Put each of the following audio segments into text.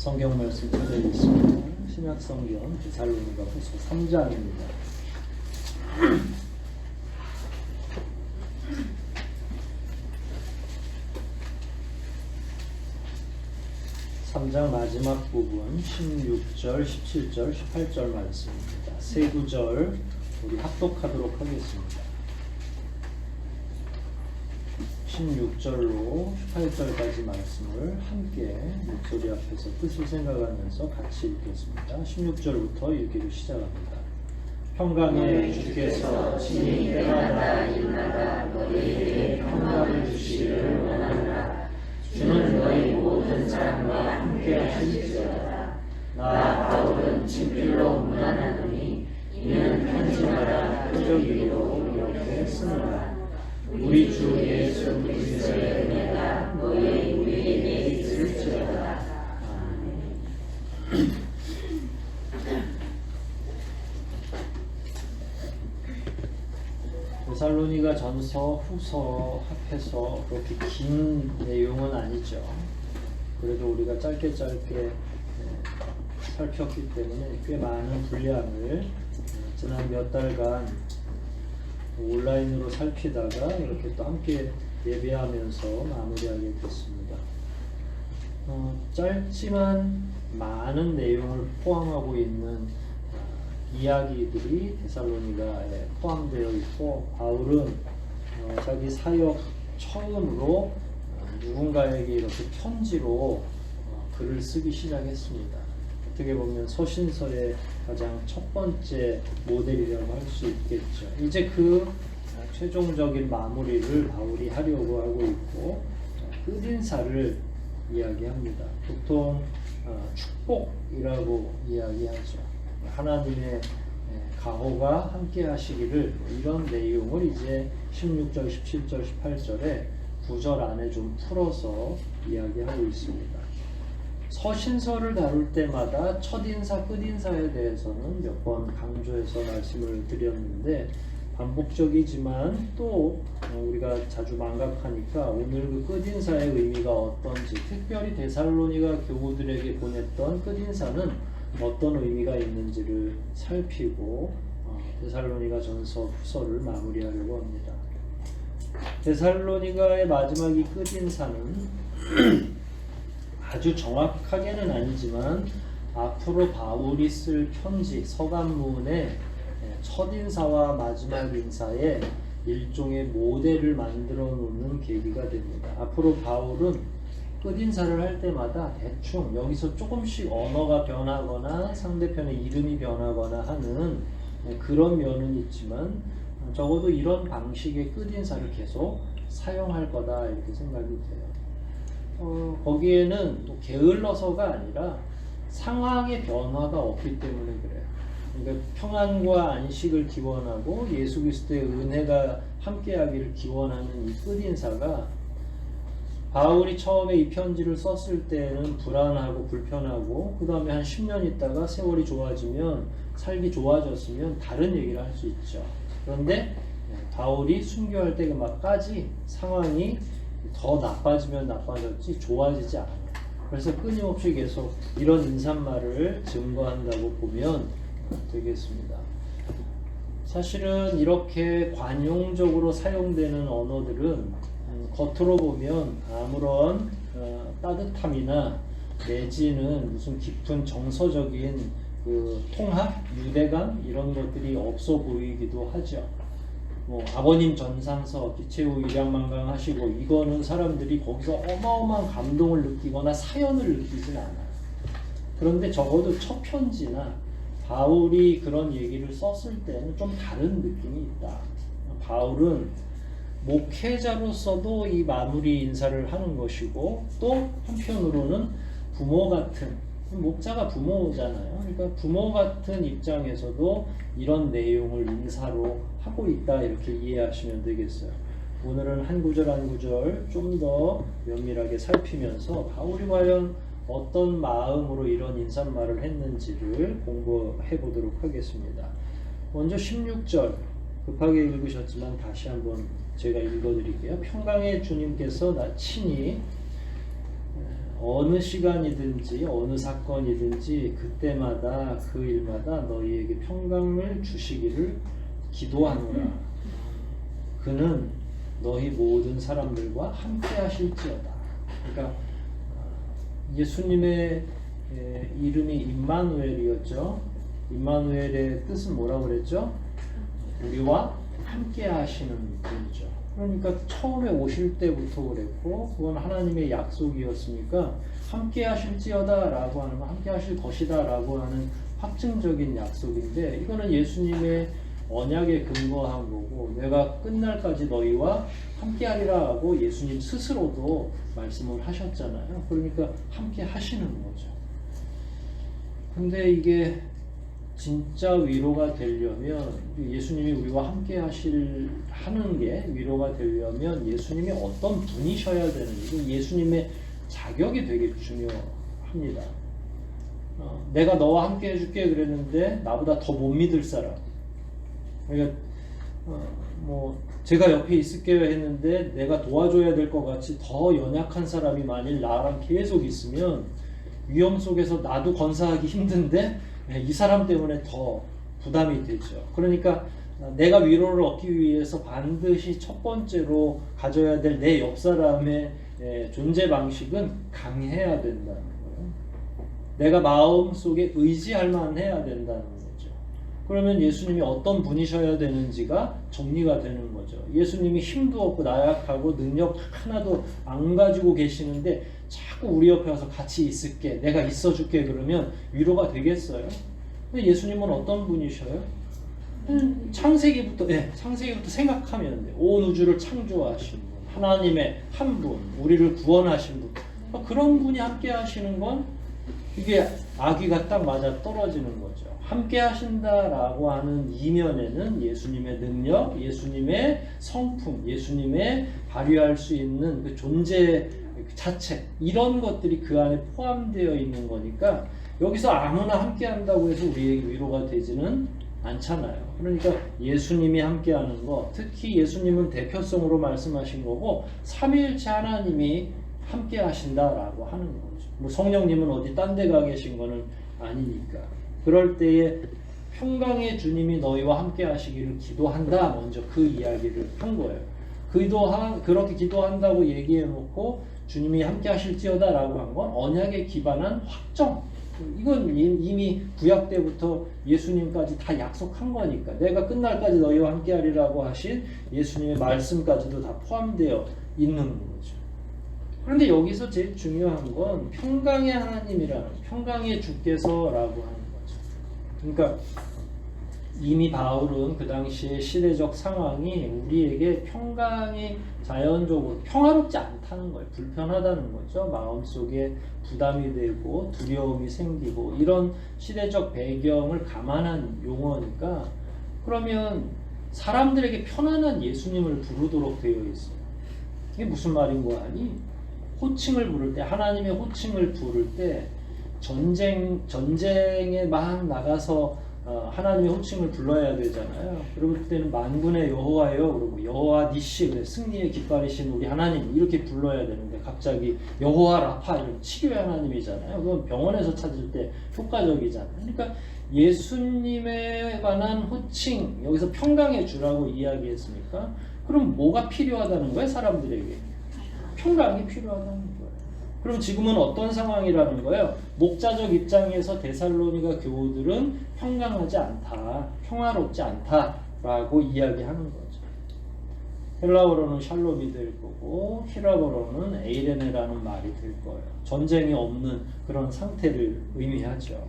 성경 말씀 찾아 있습니다. 신약 성경 데살로니가 후서 3장입니다. 3장 마지막 부분 16절, 17절, 18절 말씀입니다. 세 구절 우리 합독하도록 하겠습니다. 16절로 18절까지 말씀을 함께 목소리 앞에서 뜻을 생각하면서 같이 읽겠습니다. 16절부터 읽기를 시작합니다. 평강의 주께서 친히 때마다 일마다 너희에게 평강을 주시기를 원하노라. 주는 너희 모든 사람과 함께 하실지어다. 나 바울은 친필로 문안하노니 이는 편지마다 표적이로 이렇게 쓰노라. 우리 주 예수 그리스도의 은혜가 너희 우리에게 있을지어다. 아멘. 데살로니가 전서 후서 합해서 그렇게 긴 내용은 아니죠. 그래도 우리가 짧게 살폈기 때문에 꽤 많은 분량을 지난 몇 달간 온라인으로 살피다가 이렇게 또 함께 예배하면서 마무리하게 됐습니다. 짧지만 많은 내용을 포함하고 있는 이야기들이 데살로니가에 포함되어 있고, 바울은 자기 사역 처음으로 누군가에게 이렇게 편지로 글을 쓰기 시작했습니다. 어떻게 보면 서신서의 가장 첫 번째 모델이라고 할 수 있겠죠. 이제 그 최종적인 마무리를 바울이 하려고 하고 있고, 끝인사를 이야기합니다. 보통 축복이라고 이야기하죠. 하나님의 가호가 함께 하시기를, 이런 내용을 이제 16절, 17절, 18절에 9절 안에 좀 풀어서 이야기하고 있습니다. 서신서를 다룰 때마다 첫인사, 끝인사에 대해서는 몇 번 강조해서 말씀을 드렸는데, 반복적이지만 또 우리가 자주 망각하니까 오늘 그 끝인사의 의미가 어떤지, 특별히 데살로니가 교우들에게 보냈던 끝인사는 어떤 의미가 있는지를 살피고 데살로니가 전서 후서를 마무리하려고 합니다. 데살로니가의 마지막 이 끝인사는 아주 정확하게는 아니지만 앞으로 바울이 쓸 편지, 서간문의 첫인사와 마지막 인사에 일종의 모델을 만들어 놓는 계기가 됩니다. 앞으로 바울은 끝인사를 할 때마다 대충 여기서 조금씩 언어가 변하거나 상대편의 이름이 변하거나 하는 그런 면은 있지만, 적어도 이런 방식의 끝인사를 계속 사용할 거다 이렇게 생각이 돼요. 거기에는 또 게을러서가 아니라 상황의 변화가 없기 때문에 그래요. 그러니까 평안과 안식을 기원하고 예수 그리스도의 은혜가 함께하기를 기원하는 이 끝인사가, 바울이 처음에 이 편지를 썼을 때는 불안하고 불편하고, 그 다음에 한 10년 있다가 세월이 좋아지면, 살기 좋아졌으면 다른 얘기를 할 수 있죠. 그런데 바울이 순교할 때까지 상황이 더 나빠지면 나빠졌지 좋아지지 않아요. 그래서 끊임없이 계속 이런 인사말을 증거한다고 보면 되겠습니다. 사실은 이렇게 관용적으로 사용되는 언어들은 겉으로 보면 아무런 따뜻함이나 내지는 무슨 깊은 정서적인 그 통합, 유대감 이런 것들이 없어 보이기도 하죠. 아버님 전상서 기체후 일양만강 하시고, 이거는 사람들이 거기서 어마어마한 감동을 느끼거나 사연을 느끼진 않아요. 그런데 적어도 첫 편지나 바울이 그런 얘기를 썼을 때는 좀 다른 느낌이 있다. 바울은 목회자로서도 이 마무리 인사를 하는 것이고, 또 한편으로는 부모 같은, 목자가 부모잖아요. 그러니까 부모 같은 입장에서도 이런 내용을 인사로 하고 있다 이렇게 이해하시면 되겠어요. 오늘은 한 구절 한 구절 좀 더 면밀하게 살피면서 바울이 과연 어떤 마음으로 이런 인사말을 했는지를 공부해 보도록 하겠습니다. 먼저 16절 급하게 읽으셨지만 다시 한번 제가 읽어드릴게요. 평강의 주님께서 나 친히 어느 시간이든지 어느 사건이든지 그때마다 그 일마다 너희에게 평강을 주시기를 기도하노라. 그는 너희 모든 사람들과 함께 하실지어다. 그러니까 예수님의 이름이 임마누엘이었죠. 임마누엘의 뜻은 뭐라고 그랬죠? 우리와 함께 하시는 분이죠. 그러니까 처음에 오실 때부터 그랬고 그건 하나님의 약속이었으니까 함께 하실지어다 라고 하는 건 함께 하실 것이다 라고 하는 확증적인 약속인데 이거는 예수님의 언약에 근거한 거고 내가 끝날까지 너희와 함께 하리라 하고 예수님 스스로도 말씀을 하셨잖아요. 그러니까 함께 하시는 거죠. 근데 이게 진짜 위로가 되려면 예수님이 우리와 함께 하는 게 위로가 되려면 예수님이 어떤 분이셔야 되는지 예수님의 자격이 되게 중요합니다. 내가 너와 함께 해줄게 그랬는데 나보다 더 못 믿을 사람. 그러니까 제가 옆에 있을게요 했는데 내가 도와줘야 될 것 같이 더 연약한 사람이 만일 나랑 계속 있으면 위험 속에서 나도 건사하기 힘든데 이 사람 때문에 더 부담이 되죠. 그러니까 내가 위로를 얻기 위해서 반드시 첫 번째로 가져야 될 내 옆 사람의 존재 방식은 강해야 된다는 거예요. 내가 마음속에 의지할 만해야 된다는 거죠. 그러면 예수님이 어떤 분이셔야 되는지가 정리가 되는 거죠. 예수님이 힘도 없고 나약하고 능력 하나도 안 가지고 계시는데 자꾸 우리 옆에 와서 같이 있을게, 내가 있어줄게 그러면 위로가 되겠어요? 근데 예수님은 어떤 분이셔요? 창세기부터 생각하면 돼. 온 우주를 창조하신 분, 하나님의 한 분, 우리를 구원하신 분. 그런 분이 함께 하시는 건 이게 아귀가 딱 맞아 떨어지는 거죠. 함께 하신다라고 하는 이면에는 예수님의 능력, 예수님의 성품, 예수님의 발휘할 수 있는 그 존재 자체 이런 것들이 그 안에 포함되어 있는 거니까 여기서 아무나 함께 한다고 해서 우리에게 위로가 되지는 않잖아요. 그러니까 예수님이 함께 하는 거, 특히 예수님은 대표성으로 말씀하신 거고 삼위일체 하나님이 함께 하신다라고 하는 거죠. 뭐 성령님은 어디 딴 데 가 계신 거는 아니니까. 그럴 때에 평강의 주님이 너희와 함께 하시기를 기도한다. 먼저 그 이야기를 한 거예요. 그렇게 기도한다고 얘기해 놓고 주님이 함께 하실지어다 라고 한 건 언약에 기반한 확정. 이건 이미 구약 때부터 예수님까지 다 약속한 거니까 내가 끝날까지 너희와 함께 하리라고 하신 예수님의 말씀까지도 다 포함되어 있는 거죠. 그런데 여기서 제일 중요한 건 평강의 하나님이라는 평강의 주께서라고 하는 거죠. 그러니까 이미 바울은 그 당시의 시대적 상황이 우리에게 평강이 자연적으로 평화롭지 않다는 거예요. 불편하다는 거죠. 마음속에 부담이 되고 두려움이 생기고 이런 시대적 배경을 감안한 용어니까 그러면 사람들에게 편안한 예수님을 부르도록 되어 있어요. 이게 무슨 말인 거 아니? 호칭을 부를 때 하나님의 호칭을 부를 때 전쟁에 막 나가서 하나님의 호칭을 불러야 되잖아요. 그러면 그때는 만군의 여호와여 그러고 여호와 니시 그래 승리의 깃발이신 우리 하나님 이렇게 불러야 되는데 갑자기 여호와 라파 이런 치료의 하나님이잖아요. 그건 병원에서 찾을 때 효과적이잖아요. 그러니까 예수님에 관한 호칭 여기서 평강의 주라고 이야기했으니까 그럼 뭐가 필요하다는 거예요? 사람들에게 평강이 필요하다는 거예요. 그럼 지금은 어떤 상황이라는 거예요? 목자적 입장에서 데살로니가 교우들은 평강하지 않다, 평화롭지 않다라고 이야기하는 거죠. 헬라어로는 샬롬이 될 거고 히라버로는 에이레네라는 말이 될 거예요. 전쟁이 없는 그런 상태를 의미하죠.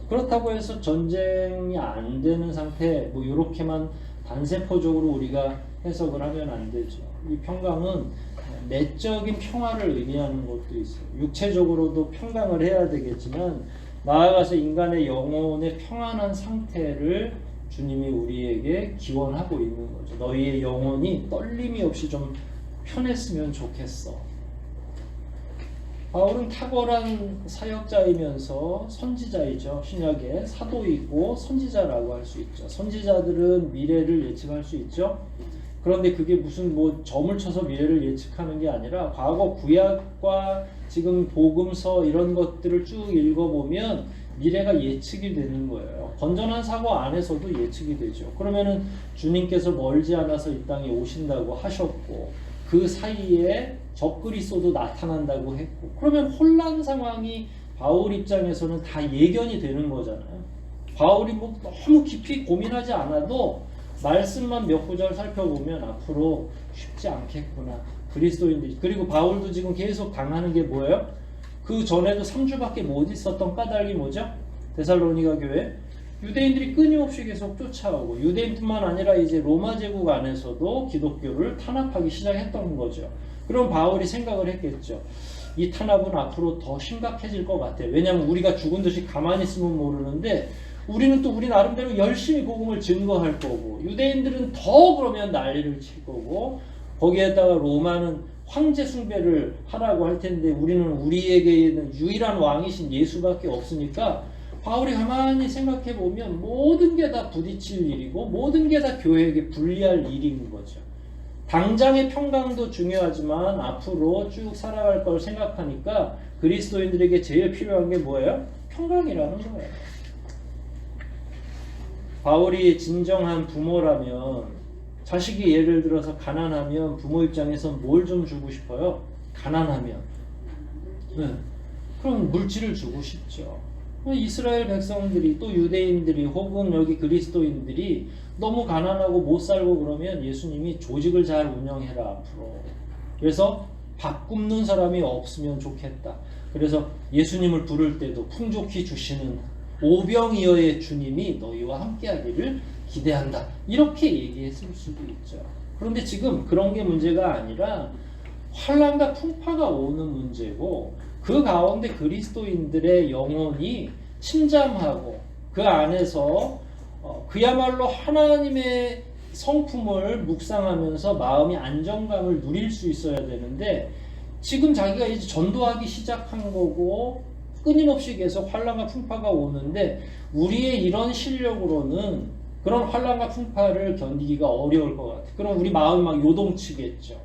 그렇다고 해서 전쟁이 안 되는 상태, 뭐 이렇게만 단세포적으로 우리가 해석을 하면 안 되죠. 이 평강은 내적인 평화를 의미하는 것도 있어요. 육체적으로도 평강을 해야 되겠지만 나아가서 인간의 영혼의 평안한 상태를 주님이 우리에게 기원하고 있는 거죠. 너희의 영혼이 떨림이 없이 좀 편했으면 좋겠어. 바울은 탁월한 사역자이면서 선지자이죠. 신약의 사도이고 선지자라고 할 수 있죠. 선지자들은 미래를 예측할 수 있죠. 그런데 그게 무슨 뭐 점을 쳐서 미래를 예측하는 게 아니라 과거 구약과 지금 복음서 이런 것들을 쭉 읽어보면 미래가 예측이 되는 거예요. 건전한 사고 안에서도 예측이 되죠. 그러면은 주님께서 멀지 않아서 이 땅에 오신다고 하셨고 그 사이에 적그리스도도 나타난다고 했고 그러면 혼란 상황이 바울 입장에서는 다 예견이 되는 거잖아요. 바울이 뭐 너무 깊이 고민하지 않아도 말씀만 몇 구절 살펴보면 앞으로 쉽지 않겠구나. 그리스도인들이 그리고 바울도 지금 계속 당하는 게 뭐예요? 그 전에도 3주밖에 못 있었던 까닭이 뭐죠? 데살로니가 교회 유대인들이 끊임없이 계속 쫓아오고 유대인뿐만 아니라 이제 로마 제국 안에서도 기독교를 탄압하기 시작했던 거죠. 그럼 바울이 생각을 했겠죠. 이 탄압은 앞으로 더 심각해질 것 같아. 왜냐하면 우리가 죽은 듯이 가만히 있으면 모르는데 우리는 또 우리 나름대로 열심히 복음을 증거할 거고 유대인들은 더 그러면 난리를 칠 거고 거기에다가 로마는 황제 숭배를 하라고 할 텐데 우리는 우리에게는 유일한 왕이신 예수밖에 없으니까 바울이 가만히 생각해 보면 모든 게 다 부딪힐 일이고 모든 게 다 교회에게 불리할 일인 거죠. 당장의 평강도 중요하지만 앞으로 쭉 살아갈 걸 생각하니까 그리스도인들에게 제일 필요한 게 뭐예요? 평강이라는 거예요. 바울이 진정한 부모라면 자식이 예를 들어서 가난하면 부모 입장에서 뭘 좀 주고 싶어요? 가난하면 네. 그럼 물질을 주고 싶죠. 이스라엘 백성들이 또 유대인들이 혹은 여기 그리스도인들이 너무 가난하고 못 살고 그러면 예수님이 조직을 잘 운영해라 앞으로. 그래서 밥 굶는 사람이 없으면 좋겠다. 그래서 예수님을 부를 때도 풍족히 주시는 오병이어의 주님이 너희와 함께하기를 기대한다. 이렇게 얘기했을 수도 있죠. 그런데 지금 그런 게 문제가 아니라 환난과 풍파가 오는 문제고 그 가운데 그리스도인들의 영혼이 침잠하고 그 안에서 그야말로 하나님의 성품을 묵상하면서 마음이 안정감을 누릴 수 있어야 되는데 지금 자기가 이제 전도하기 시작한 거고 끊임없이 계속 환난과 풍파가 오는데 우리의 이런 실력으로는 그런 환난과 풍파를 견디기가 어려울 것 같아요. 그럼 우리 마음이 막 요동치겠죠.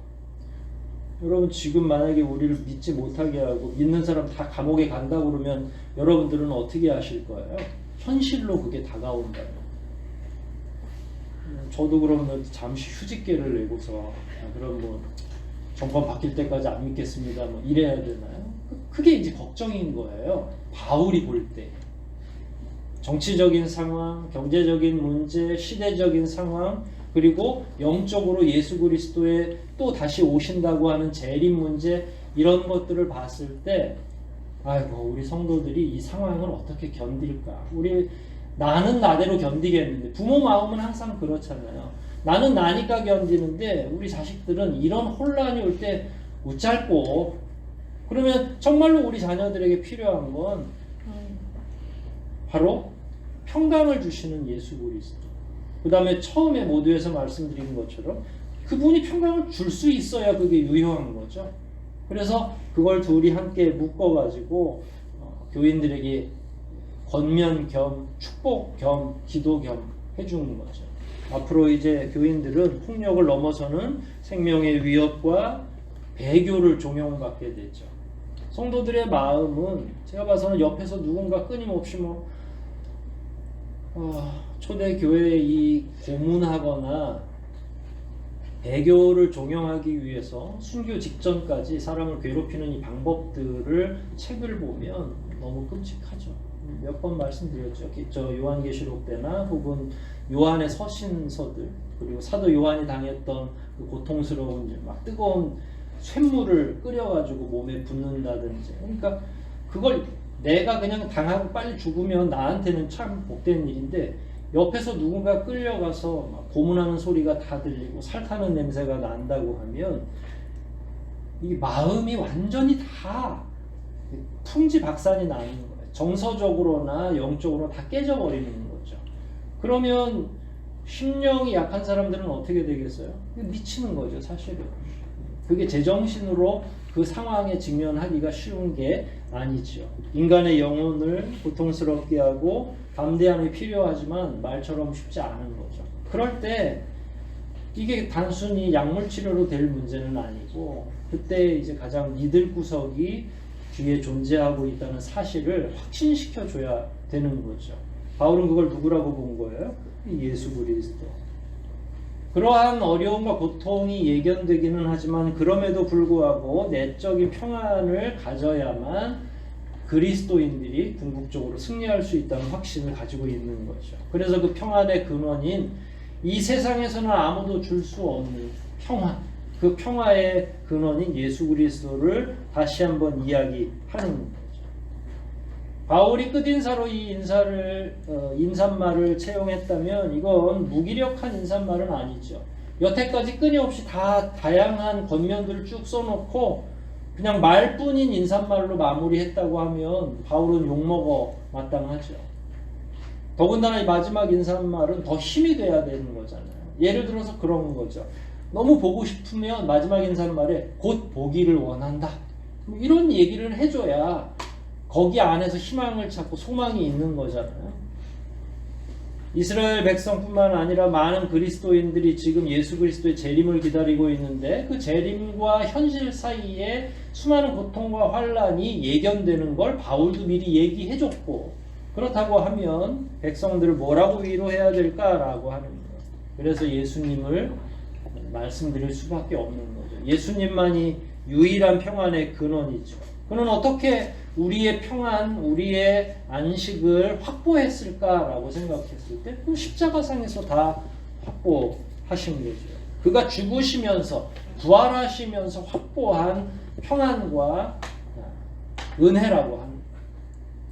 여러분 지금 만약에 우리를 믿지 못하게 하고 믿는 사람 다 감옥에 간다 그러면 여러분들은 어떻게 하실 거예요? 현실로 그게 다가온다면 저도 그러면 잠시 휴직계를 내고서 그럼 뭐 정권 바뀔 때까지 안 믿겠습니다 뭐 이래야 되나요? 그게 이제 걱정인 거예요. 바울이 볼 때 정치적인 상황, 경제적인 문제, 시대적인 상황 그리고 영적으로 예수 그리스도의 또 다시 오신다고 하는 재림 문제 이런 것들을 봤을 때 아이고 우리 성도들이 이 상황을 어떻게 견딜까? 나는 나대로 견디겠는데 부모 마음은 항상 그렇잖아요. 나는 나니까 견디는데 우리 자식들은 이런 혼란이 올 때 웃잘고 그러면 정말로 우리 자녀들에게 필요한 건 바로 평강을 주시는 예수 그리스도. 그 다음에 처음에 모두에서 말씀드린 것처럼 그분이 평강을 줄 수 있어야 그게 유효한 거죠. 그래서 그걸 둘이 함께 묶어가지고 교인들에게 권면 겸 축복 겸 기도 겸 해주는 거죠. 앞으로 이제 교인들은 폭력을 넘어서는 생명의 위협과 배교를 종용받게 되죠. 성도들의 마음은 제가 봐서는 옆에서 누군가 끊임없이 초대 교회에 이 고문하거나 배교를 종용하기 위해서 순교 직전까지 사람을 괴롭히는 이 방법들을 책을 보면 너무 끔찍하죠. 몇 번 말씀드렸죠. 저 요한계시록 때나 혹은 요한의 서신서들 그리고 사도 요한이 당했던 그 고통스러운 막 뜨거운 쇳물을 끓여가지고 몸에 붓는다든지 그러니까 그걸 내가 그냥 당하고 빨리 죽으면 나한테는 참 복된 일인데 옆에서 누군가 끌려가서 막 고문하는 소리가 다 들리고 살타는 냄새가 난다고 하면 이 마음이 완전히 다 풍지박산이 나는 거예요. 정서적으로나 영적으로 다 깨져버리는 거죠. 그러면 심령이 약한 사람들은 어떻게 되겠어요? 미치는 거죠, 사실은. 그게 제정신으로 그 상황에 직면하기가 쉬운 게 아니죠. 인간의 영혼을 고통스럽게 하고 담대함이 필요하지만 말처럼 쉽지 않은 거죠. 그럴 때 이게 단순히 약물 치료로 될 문제는 아니고 그때 이제 가장 믿을 구석이 뒤에 존재하고 있다는 사실을 확신시켜 줘야 되는 거죠. 바울은 그걸 누구라고 본 거예요? 예수 그리스도. 그러한 어려움과 고통이 예견되기는 하지만 그럼에도 불구하고 내적인 평안을 가져야만 그리스도인들이 궁극적으로 승리할 수 있다는 확신을 가지고 있는 거죠. 그래서 그 평안의 근원인 이 세상에서는 아무도 줄 수 없는 평화, 그 평화의 근원인 예수 그리스도를 다시 한번 이야기하는 거죠. 바울이 끝인사로 이 인사말을 채용했다면 이건 무기력한 인사말은 아니죠. 여태까지 끊임없이 다양한 겉면들을 쭉 써놓고 그냥 말뿐인 인사말로 마무리했다고 하면 바울은 욕먹어 마땅하죠. 더군다나 이 마지막 인사말은 더 힘이 돼야 되는 거잖아요. 예를 들어서 그런 거죠. 너무 보고 싶으면 마지막 인사말에 곧 보기를 원한다. 이런 얘기를 해줘야 거기 안에서 희망을 찾고 소망이 있는 거잖아요. 이스라엘 백성뿐만 아니라 많은 그리스도인들이 지금 예수 그리스도의 재림을 기다리고 있는데 그 재림과 현실 사이에 수많은 고통과 환란이 예견되는 걸 바울도 미리 얘기해줬고, 그렇다고 하면 백성들을 뭐라고 위로해야 될까라고 하는 거예요. 그래서 예수님을 말씀드릴 수밖에 없는 거죠. 예수님만이 유일한 평안의 근원이죠. 그는 어떻게 우리의 평안, 우리의 안식을 확보했을까라고 생각했을 때 십자가상에서 다 확보하신 거죠. 그가 죽으시면서 부활하시면서 확보한 평안과 은혜라고 하는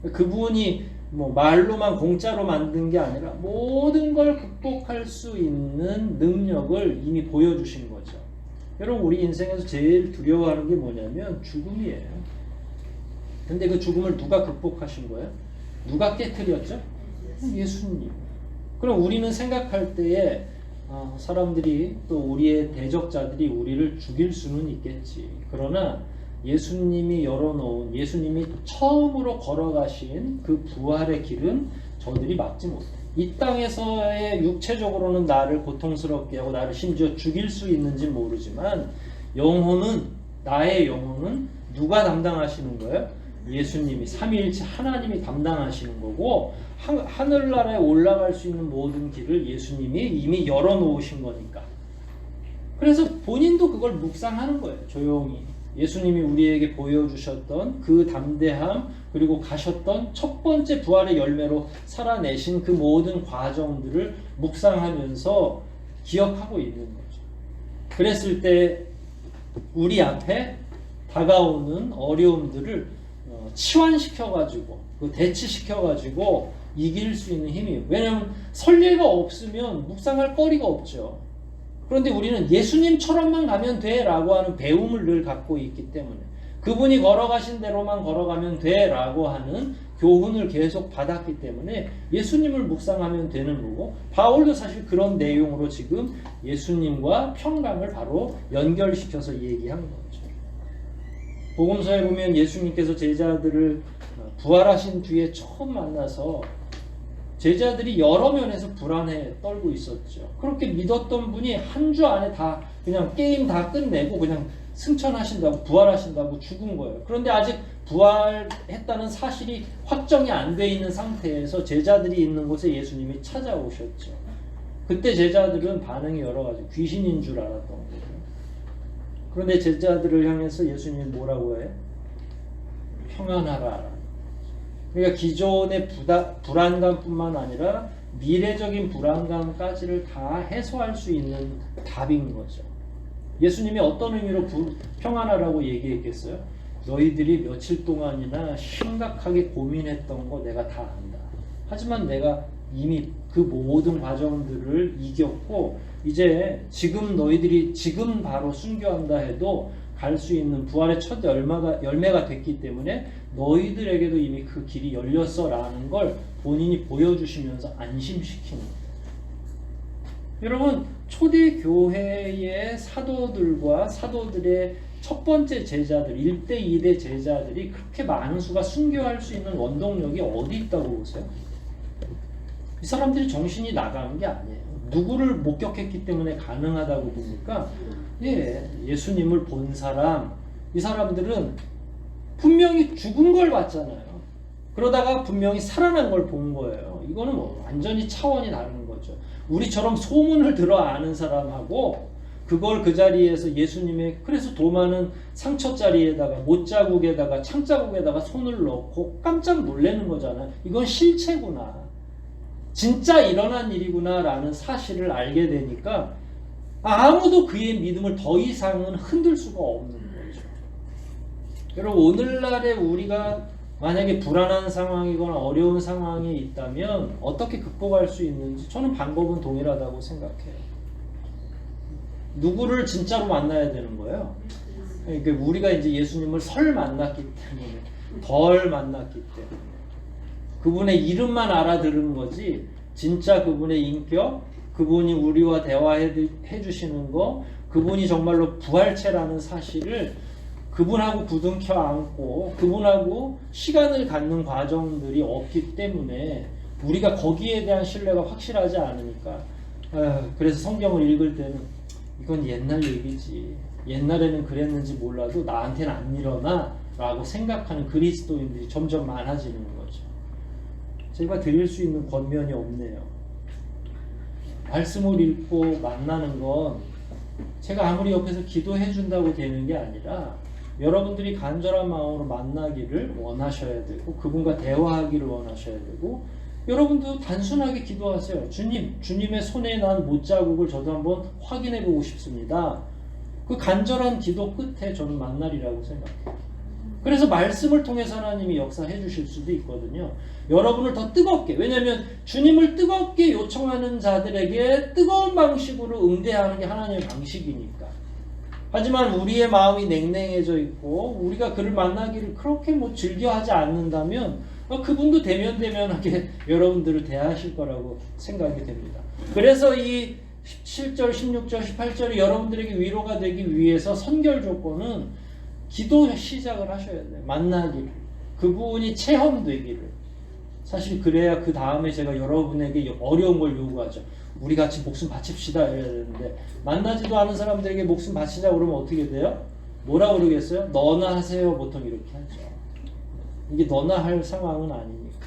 거예요. 그분이 말로만 공짜로 만든 게 아니라 모든 걸 극복할 수 있는 능력을 이미 보여주신 거죠. 여러분, 우리 인생에서 제일 두려워하는 게 뭐냐면 죽음이에요. 근데 그 죽음을 누가 극복하신 거예요? 누가 깨트렸죠? 예수님. 그럼 우리는 생각할 때에 사람들이 또 우리의 대적자들이 우리를 죽일 수는 있겠지. 그러나 예수님이 열어놓은, 예수님이 처음으로 걸어가신 그 부활의 길은 저들이 막지 못해. 이 땅에서의 육체적으로는 나를 고통스럽게 하고 나를 심지어 죽일 수 있는지 모르지만 나의 영혼은 누가 담당하시는 거예요? 예수님이, 삼위일체 하나님이 담당하시는 거고, 하늘나라에 올라갈 수 있는 모든 길을 예수님이 이미 열어놓으신 거니까. 그래서 본인도 그걸 묵상하는 거예요. 조용히. 예수님이 우리에게 보여주셨던 그 담대함, 그리고 가셨던 첫 번째 부활의 열매로 살아내신 그 모든 과정들을 묵상하면서 기억하고 있는 거죠. 그랬을 때 우리 앞에 다가오는 어려움들을 치환시켜가지고, 대치시켜가지고 이길 수 있는 힘이에요. 왜냐하면 설례가 없으면 묵상할 거리가 없죠. 그런데 우리는 예수님처럼만 가면 돼 라고 하는 배움을 늘 갖고 있기 때문에, 그분이 걸어가신 대로만 걸어가면 돼 라고 하는 교훈을 계속 받았기 때문에 예수님을 묵상하면 되는 거고, 바울도 사실 그런 내용으로 지금 예수님과 평강을 바로 연결시켜서 얘기한 거죠. 복음서에 보면 예수님께서 제자들을 부활하신 뒤에 처음 만나서 제자들이 여러 면에서 불안해 떨고 있었죠. 그렇게 믿었던 분이 한 주 안에 다 그냥 게임 다 끝내고 그냥 승천하신다고, 부활하신다고 죽은 거예요. 그런데 아직 부활했다는 사실이 확정이 안 돼 있는 상태에서 제자들이 있는 곳에 예수님이 찾아오셨죠. 그때 제자들은 반응이 여러 가지, 귀신인 줄 알았던 거예요. 그런데 제자들을 향해서 예수님이 뭐라고 해요? 평안하라. 그러니까 기존의 불안감뿐만 아니라 미래적인 불안감까지를 다 해소할 수 있는 답인 거죠. 예수님이 어떤 의미로 평안하라고 얘기했겠어요? 너희들이 며칠 동안이나 심각하게 고민했던 거 내가 다 안다. 하지만 내가 이미 그 모든 과정들을 이겼고, 이제 지금 너희들이 지금 바로 순교한다 해도 갈 수 있는 부활의 첫 열매가 됐기 때문에 너희들에게도 이미 그 길이 열렸어라는 걸 본인이 보여주시면서 안심시키는 거예요. 여러분, 초대교회의 사도들과 사도들의 첫 번째 제자들, 1대 2대 제자들이 그렇게 많은 수가 순교할 수 있는 원동력이 어디 있다고 보세요? 이 사람들이 정신이 나가는 게 아니에요. 누구를 목격했기 때문에 가능하다고 봅니까? 예, 예수님을 본 사람, 이 사람들은 분명히 죽은 걸 봤잖아요. 그러다가 분명히 살아난 걸 본 거예요. 이거는 뭐 완전히 차원이 다른 거죠. 우리처럼 소문을 들어 아는 사람하고 그걸 그 자리에서 예수님의, 그래서 도마는 상처 자리에다가 못자국에다가 창자국에다가 손을 넣고 깜짝 놀라는 거잖아요. 이건 실체구나, 진짜 일어난 일이구나 라는 사실을 알게 되니까 아무도 그의 믿음을 더 이상은 흔들 수가 없는 거죠. 여러분, 오늘날에 우리가 만약에 불안한 상황이거나 어려운 상황이 있다면 어떻게 극복할 수 있는지 저는 방법은 동일하다고 생각해요. 누구를 진짜로 만나야 되는 거예요. 그러니까 우리가 이제 예수님을 설 만났기 때문에, 덜 만났기 때문에 그분의 이름만 알아들은 거지, 진짜 그분의 인격, 그분이 우리와 대화해 주시는 거, 그분이 정말로 부활체라는 사실을 그분하고 부둥켜 안고 그분하고 시간을 갖는 과정들이 없기 때문에 우리가 거기에 대한 신뢰가 확실하지 않으니까, 그래서 성경을 읽을 때는 이건 옛날 얘기지, 옛날에는 그랬는지 몰라도 나한테는 안 일어나 라고 생각하는 그리스도인들이 점점 많아지는 거죠. 제가 드릴 수 있는 권면이 없네요. 말씀을 읽고 만나는 건 제가 아무리 옆에서 기도해 준다고 되는 게 아니라 여러분들이 간절한 마음으로 만나기를 원하셔야 되고 그분과 대화하기를 원하셔야 되고, 여러분도 단순하게 기도하세요. 주님, 주님의 손에 난 못자국을 저도 한번 확인해 보고 싶습니다. 그 간절한 기도 끝에 저는 만날이라고 생각해요. 그래서 말씀을 통해서 하나님이 역사해 주실 수도 있거든요. 여러분을 더 뜨겁게, 왜냐하면 주님을 뜨겁게 요청하는 자들에게 뜨거운 방식으로 응대하는 게 하나님의 방식이니까. 하지만 우리의 마음이 냉랭해져 있고 우리가 그를 만나기를 그렇게 뭐 즐겨하지 않는다면 그분도 대면대면하게 여러분들을 대하실 거라고 생각이 됩니다. 그래서 이 17절, 16절, 18절이 여러분들에게 위로가 되기 위해서 선결 조건은 기도 시작을 하셔야 돼요. 만나기를, 그분이 체험되기를. 사실 그래야 그 다음에 제가 여러분에게 어려운 걸 요구하죠. 우리 같이 목숨 바칩시다 이래야 되는데, 만나지도 않은 사람들에게 목숨 바치자 그러면 어떻게 돼요? 뭐라 그러겠어요? 너나 하세요, 보통 이렇게 하죠. 이게 너나 할 상황은 아니니까.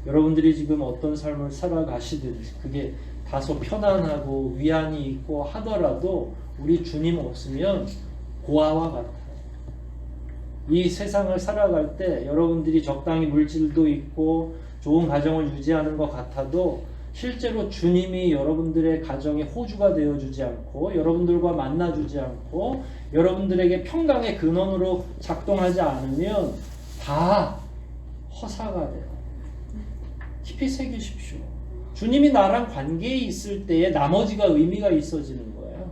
여러분들이 지금 어떤 삶을 살아가시든지 그게 다소 편안하고 위안이 있고 하더라도 우리 주님 없으면 고아와 같아요. 이 세상을 살아갈 때 여러분들이 적당히 물질도 있고 좋은 가정을 유지하는 것 같아도 실제로 주님이 여러분들의 가정에 호주가 되어주지 않고 여러분들과 만나주지 않고 여러분들에게 평강의 근원으로 작동하지 않으면 다 허사가 돼요. 깊이 새기십시오. 주님이 나랑 관계에 있을 때에 나머지가 의미가 있어지는 거예요.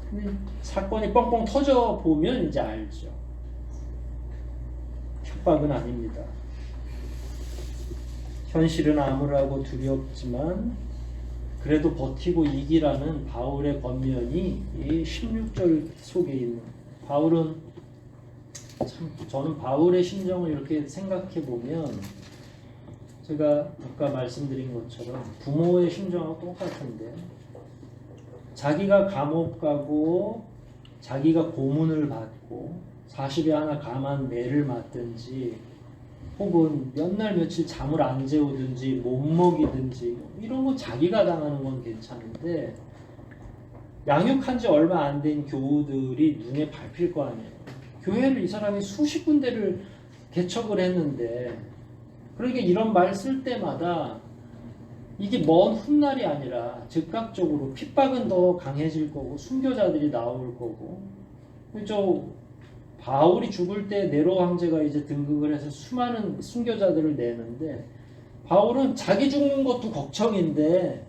근데 사건이 뻥뻥 터져 보면 이제 알죠. 협박은 아닙니다. 현실은 암울하고 두렵지만 그래도 버티고 이기라는 바울의 권면이 이 16절 속에 있는, 바울은 참, 저는 바울의 심정을 이렇게 생각해 보면 제가 아까 말씀드린 것처럼 부모의 심정하고 똑같은데, 자기가 감옥 가고 자기가 고문을 받고 40에 하나 감한 매를 맞든지 혹은 몇 날 며칠 잠을 안 재우든지 못 먹이든지 이런 거 자기가 당하는 건 괜찮은데, 양육한 지 얼마 안 된 교우들이 눈에 밟힐 거 아니에요. 교회를 이 사람이 수십 군데를 개척을 했는데, 그러니까 이런 말 쓸 때마다 이게 먼 훗날이 아니라 즉각적으로 핍박은 더 강해질 거고 순교자들이 나올 거고. 저 바울이 죽을 때 네로 황제가 이제 등극을 해서 수많은 순교자들을 내는데, 바울은 자기 죽는 것도 걱정인데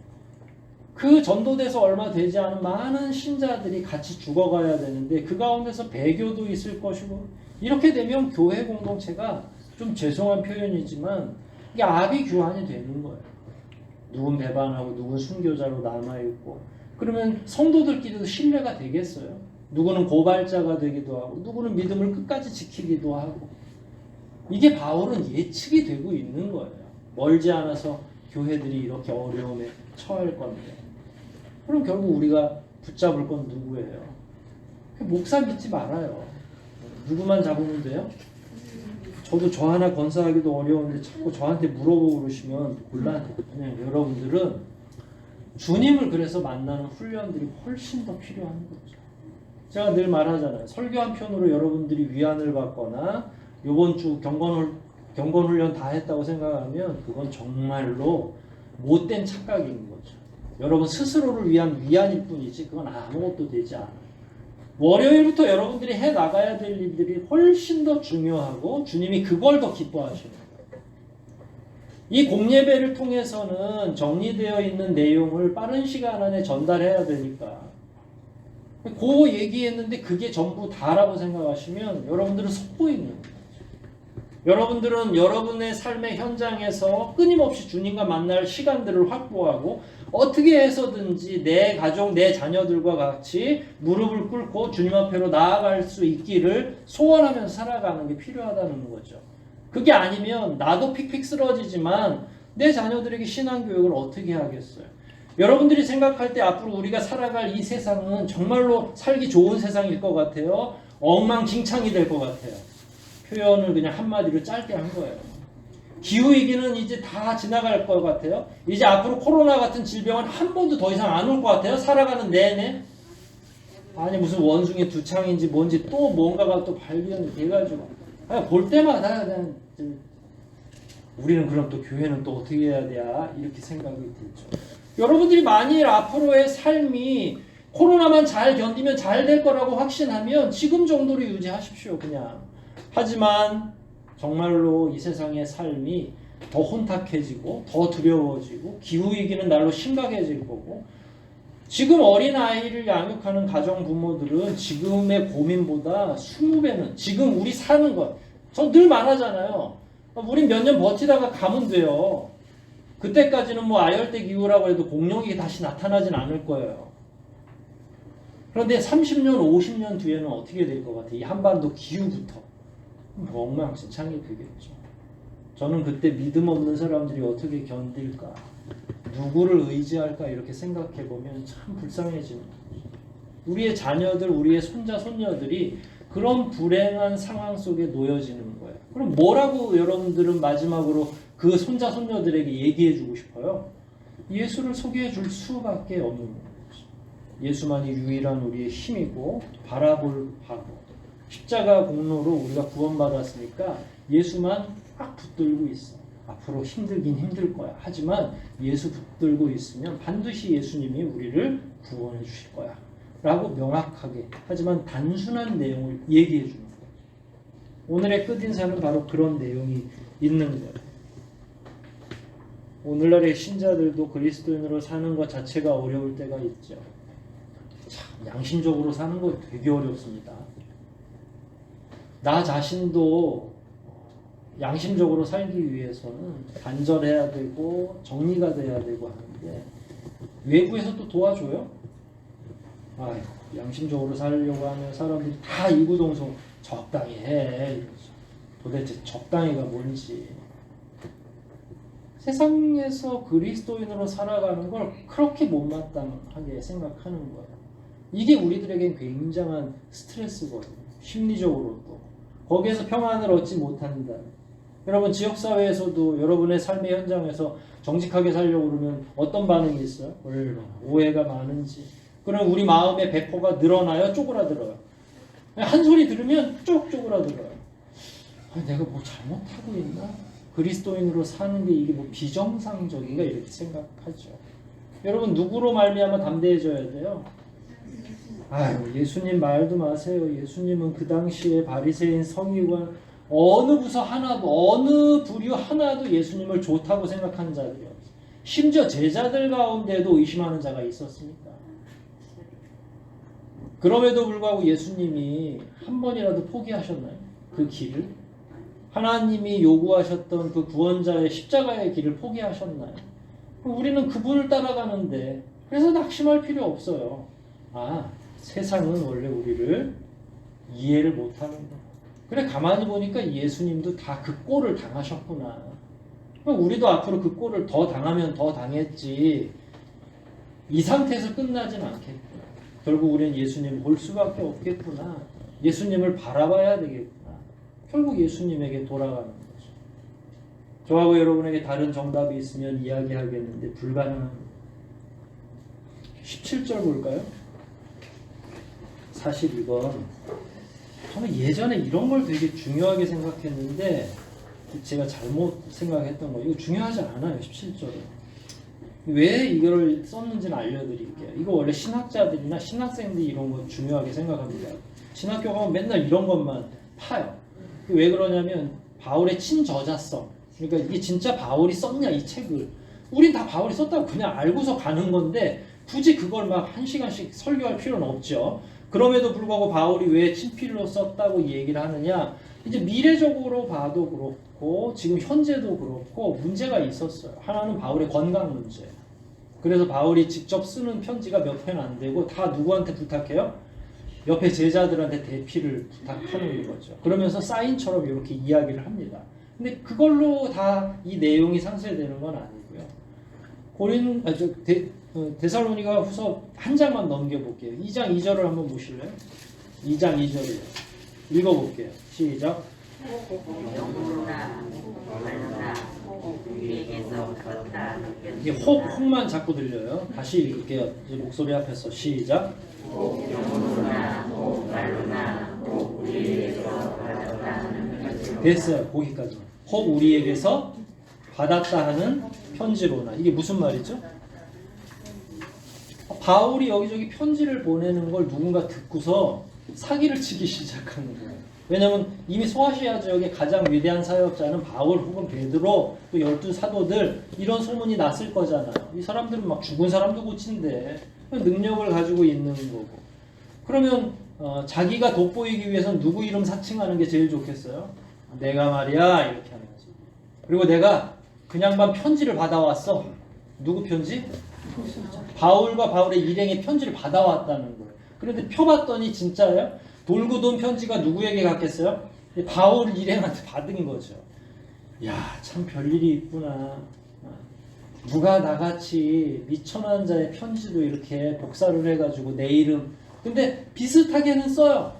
그 전도돼서 얼마 되지 않은 많은 신자들이 같이 죽어가야 되는데 그 가운데서 배교도 있을 것이고, 이렇게 되면 교회 공동체가, 좀 죄송한 표현이지만 이게 아비규환이 되는 거예요. 누군 배반하고 누군 순교자로 남아있고, 그러면 성도들끼리도 신뢰가 되겠어요? 누구는 고발자가 되기도 하고 누구는 믿음을 끝까지 지키기도 하고. 이게 바울은 예측이 되고 있는 거예요. 멀지 않아서 교회들이 이렇게 어려움에 처할 건데. 그럼 결국 우리가 붙잡을 건 누구예요? 목사 믿지 말아요. 누구만 잡으면 돼요? 저도 저 하나 건사하기도 어려운데 자꾸 저한테 물어보고 그러시면 곤란해요. 그냥 여러분들은 주님을 그래서 만나는 훈련들이 훨씬 더 필요한 거죠. 제가 늘 말하잖아요. 설교 한 편으로 여러분들이 위안을 받거나 이번 주 경건훈련 다 했다고 생각하면 그건 정말로 못된 착각인 거죠. 여러분 스스로를 위한 위안일 뿐이지 그건 아무것도 되지 않아요. 월요일부터 여러분들이 해 나가야 될 일들이 훨씬 더 중요하고 주님이 그걸 더 기뻐하시는 거예요. 이 공예배를 통해서는 정리되어 있는 내용을 빠른 시간 안에 전달해야 되니까 그 얘기했는데 그게 전부 다라고 생각하시면 여러분들은 속보이는 거예요. 여러분들은 여러분의 삶의 현장에서 끊임없이 주님과 만날 시간들을 확보하고 어떻게 해서든지 내 가족, 내 자녀들과 같이 무릎을 꿇고 주님 앞으로 나아갈 수 있기를 소원하면서 살아가는 게 필요하다는 거죠. 그게 아니면 나도 픽픽 쓰러지지만 내 자녀들에게 신앙교육을 어떻게 하겠어요? 여러분들이 생각할 때 앞으로 우리가 살아갈 이 세상은 정말로 살기 좋은 세상일 것 같아요? 엉망진창이 될 것 같아요? 표현을 그냥 한마디로 짧게 한 거예요. 기후위기는 이제 다 지나갈 것 같아요. 이제 앞으로 코로나 같은 질병은 한 번도 더 이상 안 올 것 같아요. 살아가는 내내. 아니 무슨 원숭이 두 창인지 뭔지 또 뭔가가 또 발견이 돼가지고 볼 때마다 그냥 우리는 그럼 또 교회는 또 어떻게 해야 돼야 이렇게 생각이 들죠. 여러분들이 만일 앞으로의 삶이 코로나만 잘 견디면 잘 될 거라고 확신하면 지금 정도로 유지하십시오. 그냥. 하지만 정말로 이 세상의 삶이 더 혼탁해지고 더 두려워지고 기후위기는 날로 심각해질 거고 지금 어린아이를 양육하는 가정부모들은 지금의 고민보다 20배는 지금 우리 사는 것 전 늘 말하잖아요. 우린 몇 년 버티다가 가면 돼요. 그때까지는 뭐 아열대 기후라고 해도 공룡이 다시 나타나진 않을 거예요. 그런데 30년, 50년 뒤에는 어떻게 될 것 같아요? 이 한반도 기후부터. 엉망진창이 되겠죠. 저는 그때 믿음 없는 사람들이 어떻게 견딜까? 누구를 의지할까? 이렇게 생각해보면 참 불쌍해지는 거죠. 우리의 자녀들, 우리의 손자, 손녀들이 그런 불행한 상황 속에 놓여지는 거예요. 그럼 뭐라고 여러분들은 마지막으로 그 손자, 손녀들에게 얘기해주고 싶어요? 예수를 소개해줄 수밖에 없는 거죠. 예수만이 유일한 우리의 힘이고 바라볼 바고 십자가 공로로 우리가 구원받았으니까 예수만 꽉 붙들고 있어. 앞으로 힘들긴 힘들 거야. 하지만 예수 붙들고 있으면 반드시 예수님이 우리를 구원해 주실 거야. 라고 명확하게 하지만 단순한 내용을 얘기해 주는 거예요. 오늘의 끝인사는 바로 그런 내용이 있는 거예요. 오늘날의 신자들도 그리스도인으로 사는 것 자체가 어려울 때가 있죠. 참 양심적으로 사는 거 되게 어렵습니다. 나 자신도 양심적으로 살기 위해서는 단절해야 되고 정리가 돼야 되고 하는데 외부에서 또 도와줘요? 아이고, 양심적으로 살려고 하면 사람들이 다 이구동성 적당히 해. 도대체 적당히가 뭔지. 세상에서 그리스도인으로 살아가는 걸 그렇게 못마땅하게 생각하는 거예요. 이게 우리들에겐 굉장한 스트레스거든요. 심리적으로도. 거기에서 평안을 얻지 못한다. 여러분 지역사회에서도 여러분의 삶의 현장에서 정직하게 살려고 그러면 어떤 반응이 있어요? 얼마나 오해가 많은지. 그럼 우리 마음의 배포가 늘어나요? 쪼그라들어요? 한 소리 들으면 쭉 쪼그라들어요. 내가 뭐 잘못하고 있나? 그리스도인으로 사는 게 이게 뭐 비정상적인가? 이렇게 생각하죠. 여러분 누구로 말미암아 담대해져야 돼요? 아유, 예수님 말도 마세요. 예수님은 그 당시에 바리새인 서기관 어느 부서 하나도 어느 부류 하나도 예수님을 좋다고 생각하는 자들이 없어요. 심지어 제자들 가운데도 의심하는 자가 있었습니다. 그럼에도 불구하고 예수님이 한 번이라도 포기하셨나요? 그 길을? 하나님이 요구하셨던 그 구원자의 십자가의 길을 포기하셨나요? 우리는 그분을 따라가는데 그래서 낙심할 필요 없어요. 세상은 원래 우리를 이해를 못하는 거야. 그래 가만히 보니까 예수님도 다 그 꼴을 당하셨구나. 그럼 우리도 앞으로 그 꼴을 더 당하면 더 당했지 이 상태에서 끝나진 않겠구나. 결국 우리는 예수님을 볼 수밖에 없겠구나. 예수님을 바라봐야 되겠구나. 결국 예수님에게 돌아가는 거죠. 저하고 여러분에게 다른 정답이 있으면 이야기하겠는데 불가능합니다. 17절 볼까요? 사실 이건 저는 예전에 이런 걸 되게 중요하게 생각했는데 제가 잘못 생각했던 거예요. 이거 중요하지 않아요. 17절은. 왜 이걸 썼는지는 알려드릴게요. 이거 원래 신학자들이나 신학생들이 이런 거 중요하게 생각합니다. 신학교 가면 맨날 이런 것만 파요. 왜 그러냐면 바울의 친저자성. 그러니까 이게 진짜 바울이 썼냐 이 책을. 우린 다 바울이 썼다고 그냥 알고서 가는 건데 굳이 그걸 막 1시간씩 설교할 필요는 없죠. 그럼에도 불구하고 바울이 왜 친필로 썼다고 얘기를 하느냐. 이제 미래적으로 봐도 그렇고 지금 현재도 그렇고 문제가 있었어요. 하나는 바울의 건강 문제. 그래서 바울이 직접 쓰는 편지가 몇 편 안 되고 다 누구한테 부탁해요? 옆에 제자들한테 대피를 부탁하는 거죠. 그러면서 사인처럼 이렇게 이야기를 합니다. 근데 그걸로 다 이 내용이 상쇄되는 건 아니고요. 데살로니가 후서 한 장만 넘겨볼게요. 2장 2절을 한번 보실래요? 2장 2절이에요. 읽어볼게요. 시작. 이게 혹만 자꾸 들려요. 다시 읽을게요. 이제 목소리 앞에서 시작. 됐어요. 거기까지. 혹 우리에게서 받았다 하는 편지로나. 이게 무슨 말이죠? 바울이 여기저기 편지를 보내는 걸 누군가 듣고서 사기를 치기 시작하는 거예요. 왜냐하면 이미 소아시아 지역의 가장 위대한 사역자는 바울 혹은 베드로 또 12사도들 이런 소문이 났을 거잖아요. 이 사람들은 막 죽은 사람도 고친대. 능력을 가지고 있는 거고. 그러면 자기가 돋보이기 위해서는 누구 이름 사칭하는 게 제일 좋겠어요? 내가 말이야 이렇게 하는 거지. 그리고 내가 그냥만 편지를 받아왔어. 누구 편지? 바울과 바울의 일행의 편지를 받아왔다는 거예요. 그런데 펴봤더니 진짜예요? 돌고 돈 편지가 누구에게 갔겠어요? 바울 일행한테 받은 거죠. 야, 참 별일이 있구나. 누가 나같이 미천한 자의 편지도 이렇게 복사를 해가지고 내 이름. 근데 비슷하게는 써요.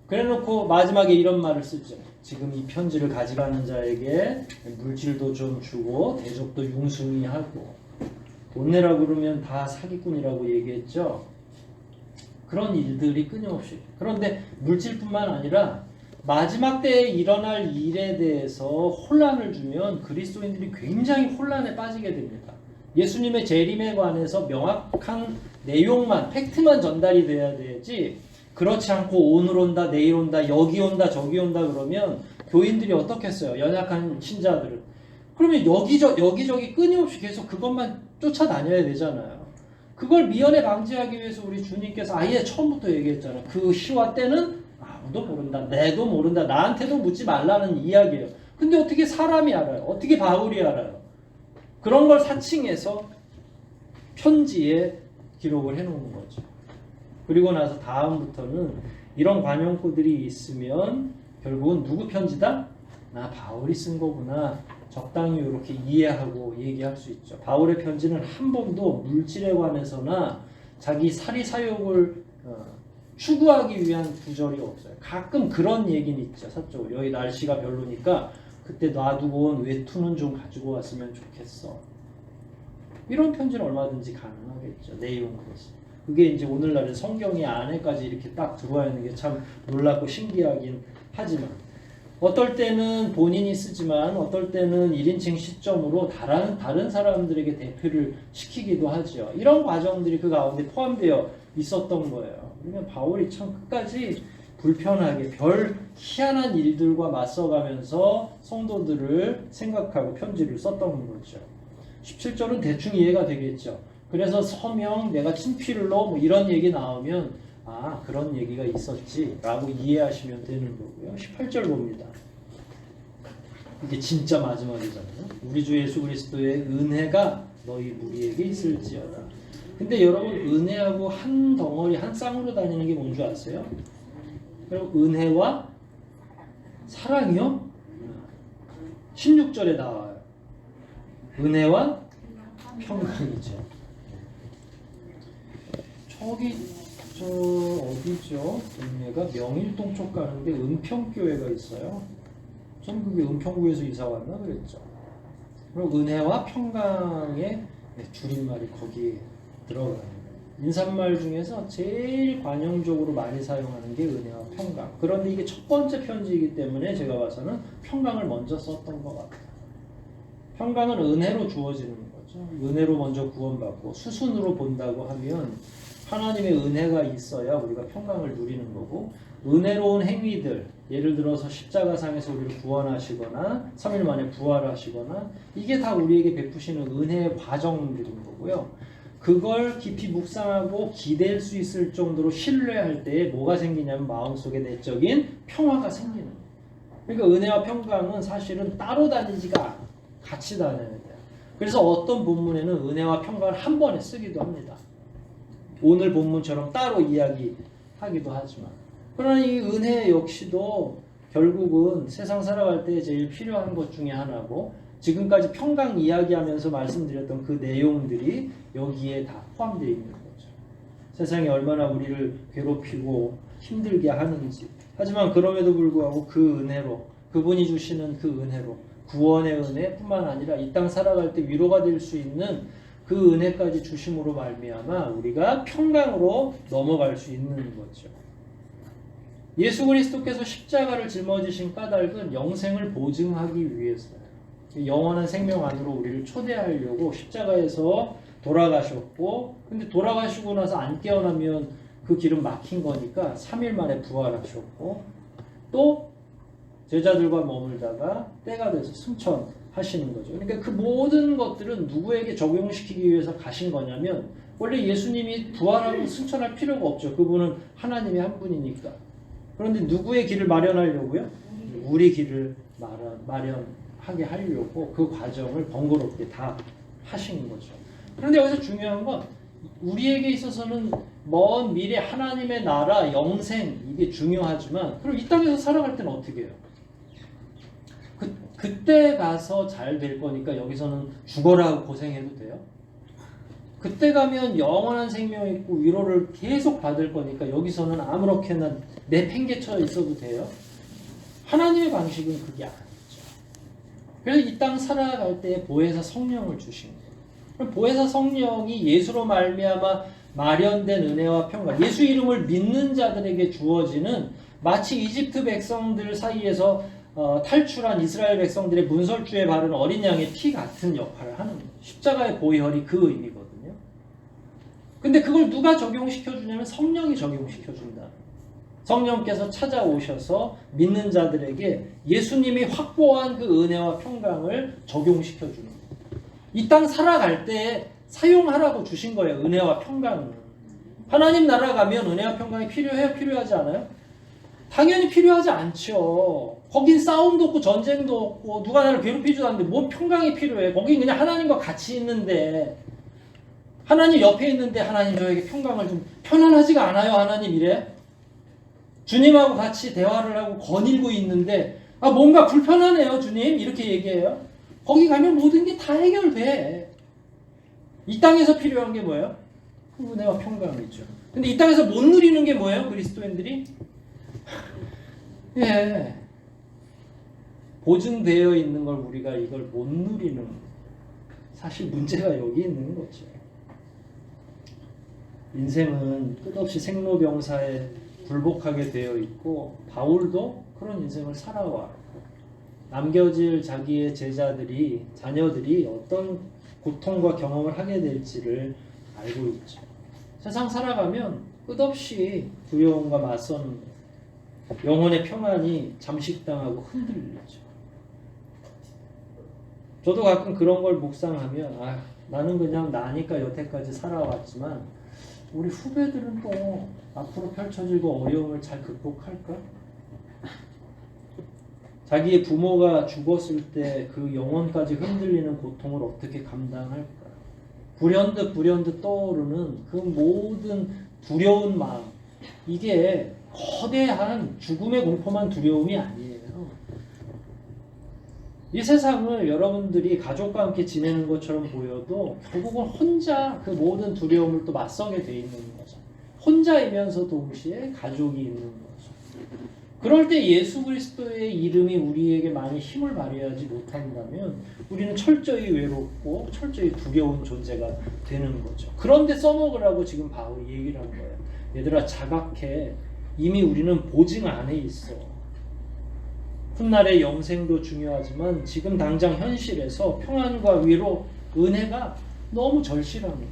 그래놓고 마지막에 이런 말을 쓰죠. 지금 이 편지를 가져가는 자에게 물질도 좀 주고 대접도 융숭히 하고 돈 내라 그러면 다 사기꾼이라고 얘기했죠. 그런 일들이 끊임없이. 그런데 물질뿐만 아니라 마지막 때에 일어날 일에 대해서 혼란을 주면 그리스도인들이 굉장히 혼란에 빠지게 됩니다. 예수님의 재림에 관해서 명확한 내용만, 팩트만 전달이 돼야 되지 그렇지 않고 오늘 온다, 내일 온다, 여기 온다, 저기 온다 그러면 교인들이 어떻게 했어요? 연약한 신자들은. 그러면 여기저기 끊임없이 계속 그것만 쫓아다녀야 되잖아요. 그걸 미연에 방지하기 위해서 우리 주님께서 아예 처음부터 얘기했잖아요. 그 시와 때는 아무도 모른다. 내도 모른다. 나한테도 묻지 말라는 이야기예요. 근데 어떻게 사람이 알아요? 어떻게 바울이 알아요? 그런 걸 사칭해서 편지에 기록을 해놓은 거죠. 그리고 나서 다음부터는 이런 관용구들이 있으면 결국은 누구 편지다? 나 바울이 쓴 거구나. 적당히 이렇게 이해하고 얘기할 수 있죠. 바울의 편지는 한 번도 물질에 관해서나 자기 사리사욕을 추구하기 위한 구절이 없어요. 가끔 그런 얘기는 있죠. 사적으로 여기 날씨가 별로니까 그때 놔두고 온 외투는 좀 가지고 왔으면 좋겠어. 이런 편지는 얼마든지 가능하겠죠. 내용으로서. 그게 이제 오늘날의 성경의 안에까지 이렇게 딱 들어와 있는 게 참 놀랍고 신기하긴 하지만 어떨 때는 본인이 쓰지만 어떨 때는 1인칭 시점으로 다른 사람들에게 대표를 시키기도 하죠. 이런 과정들이 그 가운데 포함되어 있었던 거예요. 그러면 바울이 참 끝까지 불편하게 별 희한한 일들과 맞서가면서 성도들을 생각하고 편지를 썼던 거죠. 17절은 대충 이해가 되겠죠. 그래서 서명, 내가 친필로 뭐 이런 얘기 나오면 아 그런 얘기가 있었지 라고 이해하시면 되는 거고요. 18절 봅니다. 이게 진짜 마지막이잖아요. 우리 주 예수 그리스도의 은혜가 너희 무리에게 있을지어다. 근데 여러분 은혜하고 한 덩어리 한 쌍으로 다니는 게 뭔 줄 아세요? 여러분 은혜와 사랑이요? 16절에 나와요. 은혜와 평강이죠. 저기 저 어디죠? 동네가 명일동 쪽 가는데 은평교회가 있어요. 전 그게 은평구에서 이사 왔나 그랬죠. 그리고 은혜와 평강의 줄임말이 거기에 들어가는 거예요. 인사말 중에서 제일 관용적으로 많이 사용하는 게 은혜와 평강. 그런데 이게 첫 번째 편지이기 때문에 제가 봐서는 평강을 먼저 썼던 것 같아요. 평강은 은혜로 주어지는 거죠. 은혜로 먼저 구원받고 수순으로 본다고 하면 하나님의 은혜가 있어야 우리가 평강을 누리는 거고, 은혜로운 행위들, 예를 들어서 십자가상에서 우리를 구원하시거나 3일 만에 부활하시거나, 이게 다 우리에게 베푸시는 은혜의 과정들인 거고요. 그걸 깊이 묵상하고 기댈 수 있을 정도로 신뢰할 때에 뭐가 생기냐면 마음속에 내적인 평화가 생기는 거예요. 그러니까 은혜와 평강은 사실은 따로 다니지가 같이 다녀야 돼요. 그래서 어떤 본문에는 은혜와 평강을 한 번에 쓰기도 합니다. 오늘 본문처럼 따로 이야기하기도 하지만, 그러나 이 은혜 역시도 결국은 세상 살아갈 때 제일 필요한 것 중에 하나고, 지금까지 평강 이야기하면서 말씀드렸던 그 내용들이 여기에 다 포함되어 있는 거죠. 세상이 얼마나 우리를 괴롭히고 힘들게 하는지, 하지만 그럼에도 불구하고 그 은혜로, 그분이 주시는 그 은혜로, 구원의 은혜뿐만 아니라 이 땅 살아갈 때 위로가 될 수 있는 그 은혜까지 주심으로 말미암아 우리가 평강으로 넘어갈 수 있는 거죠. 예수 그리스도께서 십자가를 짊어지신 까닭은 영생을 보증하기 위해서요. 영원한 생명 안으로 우리를 초대하려고 십자가에서 돌아가셨고, 근데 돌아가시고 나서 안 깨어나면 그 길은 막힌 거니까 3일 만에 부활하셨고, 또 제자들과 머물다가 때가 돼서 승천하시는 거죠. 그러니까 그 모든 것들은 누구에게 적용시키기 위해서 가신 거냐면, 원래 예수님이 부활하고 승천할 필요가 없죠. 그분은 하나님의 한 분이니까. 그런데 누구의 길을 마련하려고요? 우리 길을 마련하게 하려고 그 과정을 번거롭게 다 하신 거죠. 그런데 여기서 중요한 건 우리에게 있어서는 먼 미래 하나님의 나라, 영생, 이게 중요하지만, 그럼 이 땅에서 살아갈 때는 어떻게 해요? 그때 가서 잘 될 거니까 여기서는 죽어라 하고 고생해도 돼요? 그때 가면 영원한 생명이 있고 위로를 계속 받을 거니까 여기서는 아무렇게나 내팽개쳐 있어도 돼요? 하나님의 방식은 그게 아니죠. 그래서 이 땅 살아갈 때 보혜사 성령을 주신 거예요. 그럼 보혜사 성령이 예수로 말미암아 마련된 은혜와 평강, 예수 이름을 믿는 자들에게 주어지는, 마치 이집트 백성들 사이에서 탈출한 이스라엘 백성들의 문설주에 바른 어린 양의 피 같은 역할을 하는 거예요. 십자가의 보혈이 그 의미거든요. 근데 그걸 누가 적용시켜 주냐면 성령이 적용시켜 준다. 성령께서 찾아오셔서 믿는 자들에게 예수님이 확보한 그 은혜와 평강을 적용시켜 주는 거예요. 이 땅 살아갈 때 사용하라고 주신 거예요. 은혜와 평강을. 하나님 나라 가면 은혜와 평강이 필요해요? 필요하지 않아요? 당연히 필요하지 않죠. 거긴 싸움도 없고 전쟁도 없고 누가 나를 괴롭히지도 않는데 뭔 평강이 필요해. 거긴 그냥 하나님과 같이 있는데, 하나님 옆에 있는데 하나님 저에게 평강을 좀, 편안하지가 않아요 하나님 이래? 주님하고 같이 대화를 하고 거닐고 있는데 뭔가 불편하네요 주님, 이렇게 얘기해요. 거기 가면 모든 게 다 해결돼. 이 땅에서 필요한 게 뭐예요? 은혜와 평강이죠. 근데 이 땅에서 못 누리는 게 뭐예요? 그리스도인들이? 예. 보증되어 있는 걸 우리가 이걸 못 누리는, 사실 문제가 여기 있는 거죠. 인생은 끝없이 생로병사에 굴복하게 되어 있고, 바울도 그런 인생을 살아왔고, 남겨질 자기의 제자들이, 자녀들이 어떤 고통과 경험을 하게 될지를 알고 있죠. 세상 살아가면 끝없이 두려움과 맞서는 거예요. 영혼의 평안이 잠식당하고 흔들리죠. 저도 가끔 그런 걸 묵상하면, 나는 그냥 나니까 여태까지 살아왔지만 우리 후배들은 또 앞으로 펼쳐질 어려움을 잘 극복할까? 자기의 부모가 죽었을 때 그 영혼까지 흔들리는 고통을 어떻게 감당할까? 불현듯 떠오르는 그 모든 두려운 마음, 이게 거대한 죽음의 공포만 두려움이 아니에요. 이 세상을 여러분들이 가족과 함께 지내는 것처럼 보여도 결국은 혼자 그 모든 두려움을 또 맞서게 돼 있는 거죠. 혼자이면서 동시에 가족이 있는 거죠. 그럴 때 예수 그리스도의 이름이 우리에게 많이 힘을 발휘하지 못한다면 우리는 철저히 외롭고 철저히 두려운 존재가 되는 거죠. 그런데 써먹으라고 지금 바울이 얘기를 한 거예요. 얘들아 자각해. 이미 우리는 보증 안에 있어. 훗날의 영생도 중요하지만 지금 당장 현실에서 평안과 위로, 은혜가 너무 절실한 거죠.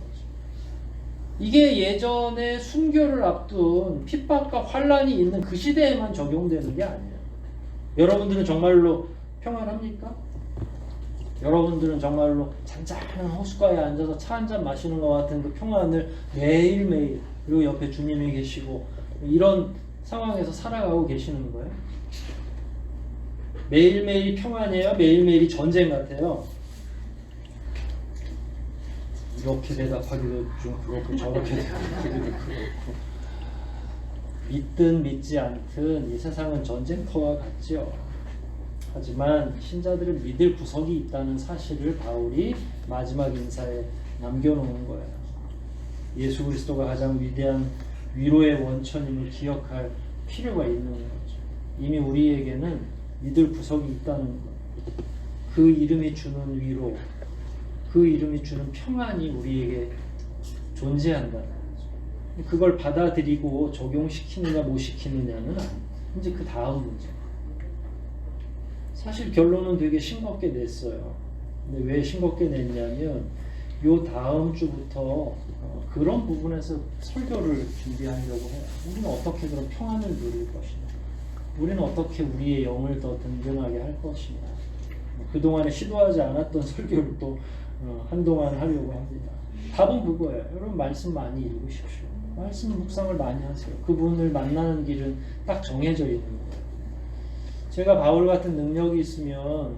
이게 예전에 순교를 앞둔 핍박과 환란이 있는 그 시대에만 적용되는 게 아니에요. 여러분들은 정말로 평안합니까? 여러분들은 정말로 잔잔한 호숫가에 앉아서 차 한잔 마시는 것 같은 그 평안을 매일매일, 그리고 옆에 주님이 계시고 이런 상황에서 살아가고 계시는 거예요? 매일매일이 평안이에요? 매일매일이 전쟁 같아요? 이렇게 대답하기도 좀 그렇고 저렇게 대답하기도 그렇고 믿든 믿지 않든 이 세상은 전쟁터와 같죠. 하지만 신자들은 믿을 구석이 있다는 사실을 바울이 마지막 인사에 남겨놓은 거예요. 예수 그리스도가 가장 위대한 위로의 원천임을 기억할 필요가 있는 거죠. 이미 우리에게는 믿을 구석이 있다는 것. 그 이름이 주는 위로, 그 이름이 주는 평안이 우리에게 존재한다는 거죠. 그걸 받아들이고 적용시키느냐 못 시키느냐는 이제 그 다음 문제. 사실 결론은 되게 싱겁게 냈어요. 근데 왜 싱겁게 냈냐면 요 다음 주부터 그런 부분에서 설교를 준비하려고 해요. 우리는 어떻게 그런 평안을 누릴 것이냐, 우리는 어떻게 우리의 영을 더 든든하게 할 것이냐. 그동안에 시도하지 않았던 설교를 또 한동안 하려고 합니다. 답은 그거예요. 여러분 말씀 많이 읽으십시오. 말씀 묵상을 많이 하세요. 그분을 만나는 길은 딱 정해져 있는 거예요. 제가 바울 같은 능력이 있으면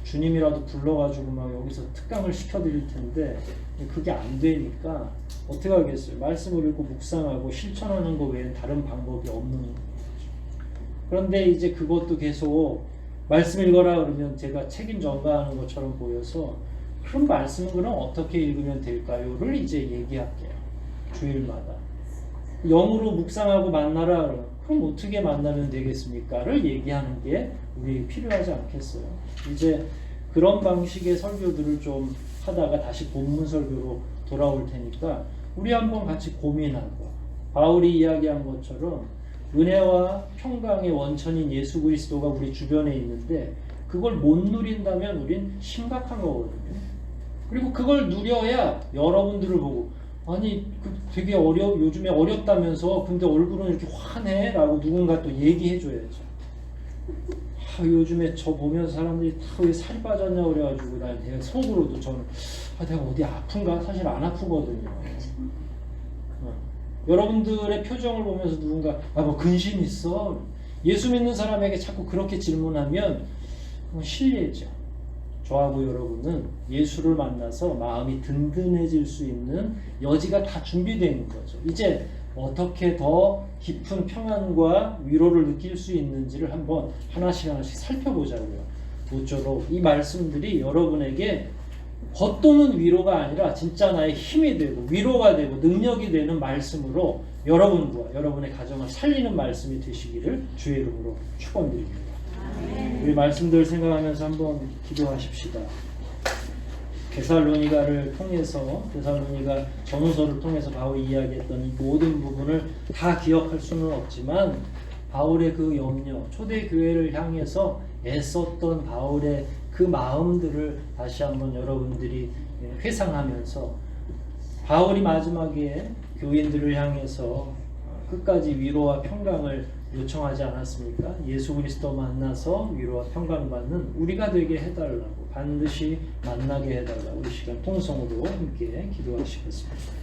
주님이라도 불러가지고 막 여기서 특강을 시켜드릴 텐데 그게 안 되니까 어떻게 하겠어요? 말씀을 읽고 묵상하고 실천하는 것 외엔 다른 방법이 없는 거죠. 그런데 이제 그것도 계속 말씀 읽어라 그러면 제가 책임 전가하는 것처럼 보여서 그럼 말씀은 그럼 어떻게 읽으면 될까요?를 이제 얘기할게요. 주일마다. 영으로 묵상하고 만나라 그럼 어떻게 만나면 되겠습니까?를 얘기하는 게 우리 필요하지 않겠어요? 이제 그런 방식의 설교들을 좀 하다가 다시 본문 설교로 돌아올 테니까 우리 한번 같이 고민하고 바울이 이야기한 것처럼 은혜와 평강의 원천인 예수 그리스도가 우리 주변에 있는데 그걸 못 누린다면 우린 심각한 거거든요. 그리고 그걸 누려야 여러분들을 보고 아니 되게 요즘에 어렵다면서 근데 얼굴은 이렇게 환해 라고 누군가 또 얘기해 줘야죠. 요즘에 저 보면서 사람들이 다 왜 살이 빠졌냐 그래가지고 난 내가 속으로도 저는 내가 어디 아픈가? 사실 안 아프거든요. 여러분들의 표정을 보면서 누군가 뭐 근심 있어? 예수 믿는 사람에게 자꾸 그렇게 질문하면 실례죠. 저하고 여러분은 예수를 만나서 마음이 든든해질 수 있는 여지가 다 준비되어 있는 거죠. 이제 어떻게 더 깊은 평안과 위로를 느낄 수 있는지를 한번 하나씩 살펴보자고요. 모쪼록 이 말씀들이 여러분에게 겉도는 위로가 아니라 진짜 나의 힘이 되고 위로가 되고 능력이 되는 말씀으로 여러분과 여러분의 가정을 살리는 말씀이 되시기를 주의 이름으로 축원드립니다. 우리 말씀들 생각하면서 한번 기도하십시다. 데살로니가를 통해서 데살로니가 전후서를 통해서 바울이 이야기했던 이 모든 부분을 다 기억할 수는 없지만 바울의 그 염려, 초대 교회를 향해서 애썼던 바울의 그 마음들을 다시 한번 여러분들이 회상하면서 바울이 마지막에 교인들을 향해서 끝까지 위로와 평강을 요청하지 않았습니까? 예수 그리스도 만나서 위로와 평강 받는 우리가 되게 해달라고, 반드시 만나게 해달라고 이 시간 통성으로 함께 기도하시겠습니다.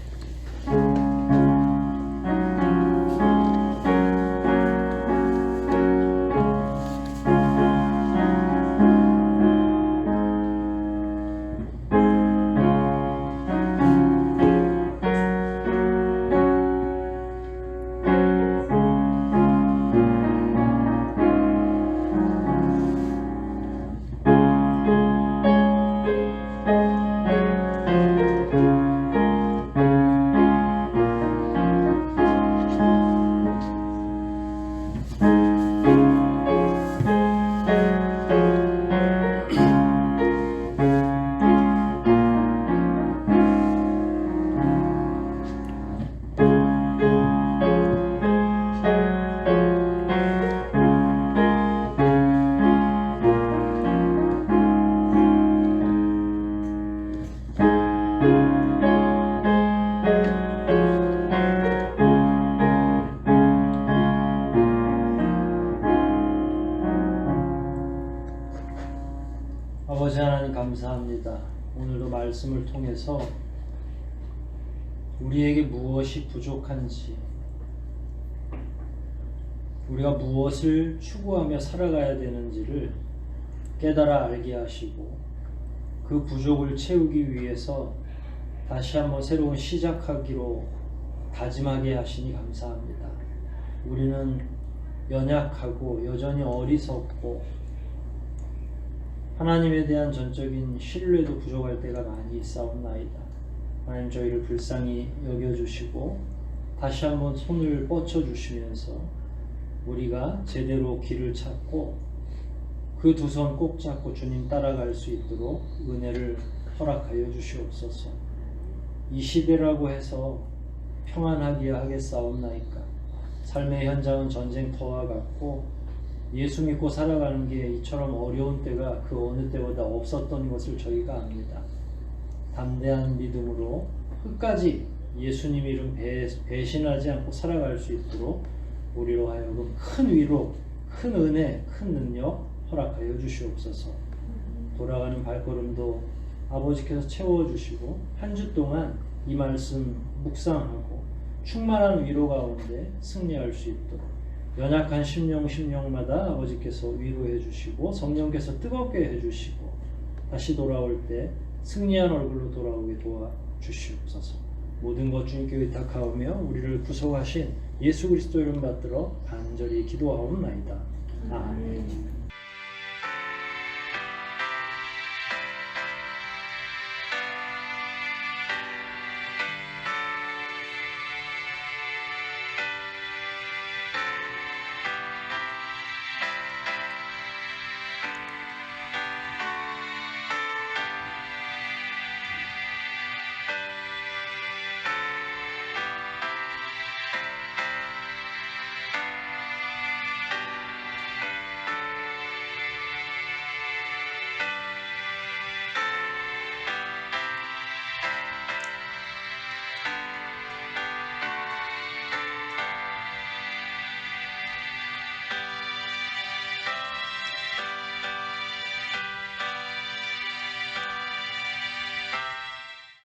말씀을 통해서 우리에게 무엇이 부족한지, 우리가 무엇을 추구하며 살아가야 되는지를 깨달아 알게 하시고 그 부족을 채우기 위해서 다시 한번 새로운 시작하기로 다짐하게 하시니 감사합니다. 우리는 연약하고 여전히 어리석고 하나님에 대한 전적인 신뢰도 부족할 때가 많이 있사옵나이다. 하나님 저희를 불쌍히 여겨주시고 다시 한번 손을 뻗쳐주시면서 우리가 제대로 길을 찾고 그 두 손 꼭 잡고 주님 따라갈 수 있도록 은혜를 허락하여 주시옵소서. 이 시대라고 해서 평안하게 하겠사옵나이까? 삶의 현장은 전쟁터와 같고 예수 믿고 살아가는 게 이처럼 어려운 때가 그 어느 때보다 없었던 것을 저희가 압니다. 담대한 믿음으로 끝까지 예수님 이름 배신하지 않고 살아갈 수 있도록 우리로 하여금 큰 위로, 큰 은혜, 큰 능력 허락하여 주시옵소서. 돌아가는 발걸음도 아버지께서 채워주시고 한 주 동안 이 말씀 묵상하고 충만한 위로 가운데 승리할 수 있도록 연약한 심령마다 아버지께서 위로해 주시고 성령께서 뜨겁게 해주시고 다시 돌아올 때 승리한 얼굴로 돌아오게 도와주시옵소서. 모든 것 주님께 의탁하오며 우리를 구속하신 예수 그리스도 이름 받들어 간절히 기도하옵나이다. 아멘.